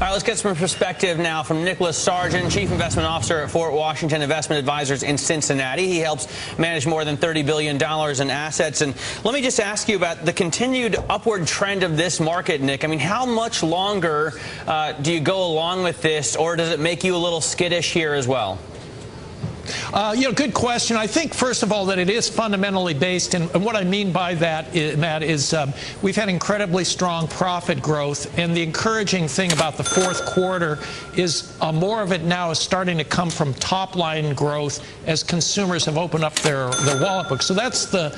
right, let's get some perspective now from Nicholas Sargent, Chief Investment Officer at Fort Washington Investment Advisors in Cincinnati. He helps manage more than $30 billion in assets. And let me just ask you about the continued upward trend of this market, Nick. I mean, how much longer do you go along with this, or does it make you a little skittish here as well? Good question. I think, first of all, that it is fundamentally based, and what I mean by that, Matt, is we've had incredibly strong profit growth, and the encouraging thing about the fourth quarter is more of it now is starting to come from top-line growth as consumers have opened up their wallet book. So that's the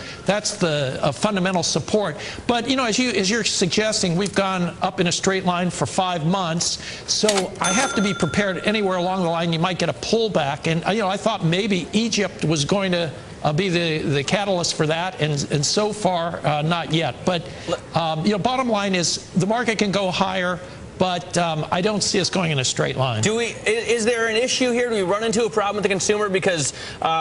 fundamental support. But as you're suggesting, we've gone up in a straight line for 5 months, so I have to be prepared anywhere along the line you might get a pullback, and I thought maybe Egypt was going to be the catalyst for that, and so far not yet. But bottom line is the market can go higher, but I don't see us going in a straight line. Is there an issue here? Do we run into a problem with the consumer? Because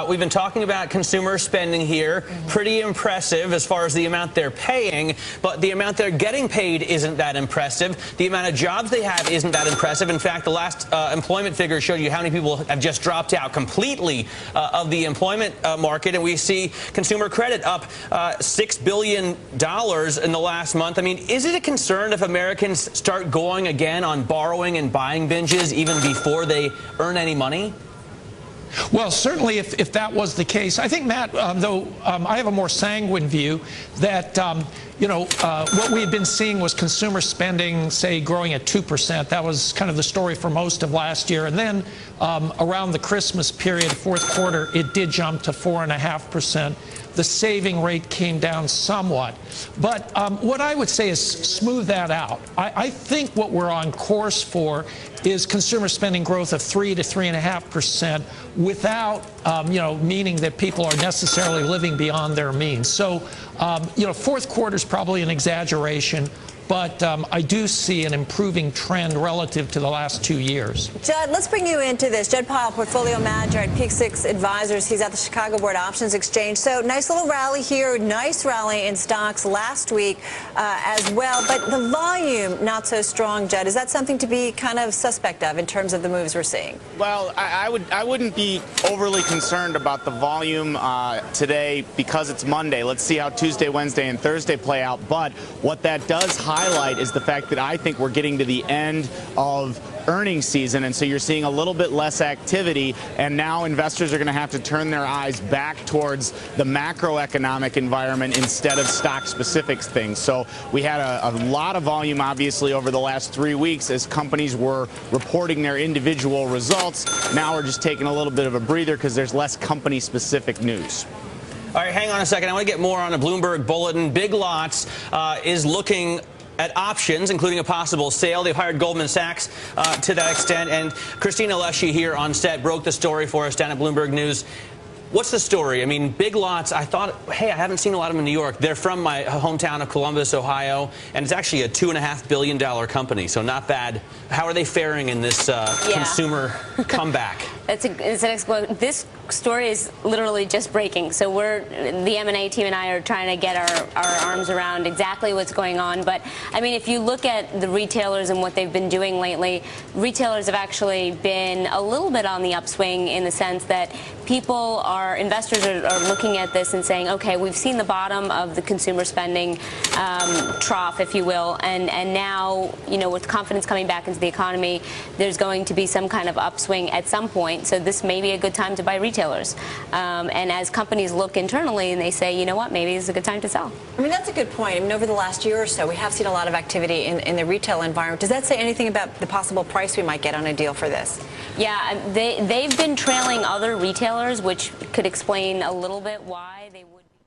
we've been talking about consumer spending here. Pretty impressive as far as the amount they're paying, but the amount they're getting paid isn't that impressive. The amount of jobs they have isn't that impressive. In fact, the last employment figure showed you how many people have just dropped out completely of the employment market, and we see consumer credit up $6 billion in the last month. I mean, is it a concern if Americans start going again on borrowing and buying binges even before they earn any money? Well, certainly if that was the case. I think, Matt, though, I have a more sanguine view that, what we had been seeing was consumer spending, say, growing at 2%. That was kind of the story for most of last year. And then around the Christmas period, fourth quarter, it did jump to 4.5%. The saving rate came down somewhat. But what I would say is smooth that out. I think what we're on course for is consumer spending growth of 3 to 3.5% without, meaning that people are necessarily living beyond their means. So, fourth quarter is probably an exaggeration, but I do see an improving trend relative to the last 2 years. Judd, let's bring you into this. Judd Pyle, portfolio manager at Peak Six Advisors. He's at the Chicago Board Options Exchange. So nice little rally here, nice rally in stocks last week as well. But the volume, not so strong, Judd. Is that something to be kind of suspect of in terms of the moves we're seeing? Well, I wouldn't be overly concerned about the volume today because it's Monday. Let's see how Tuesday, Wednesday, and Thursday play out. But what that does highlight is the fact that I think we're getting to the end of earnings season, and so you're seeing a little bit less activity, and now investors are going to have to turn their eyes back towards the macroeconomic environment instead of stock-specific things. So we had a lot of volume, obviously, over the last 3 weeks as companies were reporting their individual results. Now we're just taking a little bit of a breather because there's less company-specific news. All right, hang on a second. I want to get more on a Bloomberg bulletin. Big Lots is looking at options, including a possible sale. They've hired Goldman Sachs to that extent. And Christina Leshy here on set broke the story for us down at Bloomberg News. What's the story? I mean, Big Lots, I thought, hey, I haven't seen a lot of them in New York. They're from my hometown of Columbus, Ohio, and it's actually a $2.5 billion company, so not bad. How are they faring in this consumer comeback? This story is literally just breaking. So the M&A team and I are trying to get our arms around exactly what's going on. But, I mean, if you look at the retailers and what they've been doing lately, retailers have actually been a little bit on the upswing in the sense that investors are looking at this and saying, okay, we've seen the bottom of the consumer spending trough, if you will, and now, with confidence coming back into the economy, there's going to be some kind of upswing at some point. So this may be a good time to buy retailers. And as companies look internally and they say, you know what, maybe this is a good time to sell. I mean, that's a good point. I mean, over the last year or so, we have seen a lot of activity in the retail environment. Does that say anything about the possible price we might get on a deal for this? Yeah, they've been trailing other retailers, which could explain a little bit why they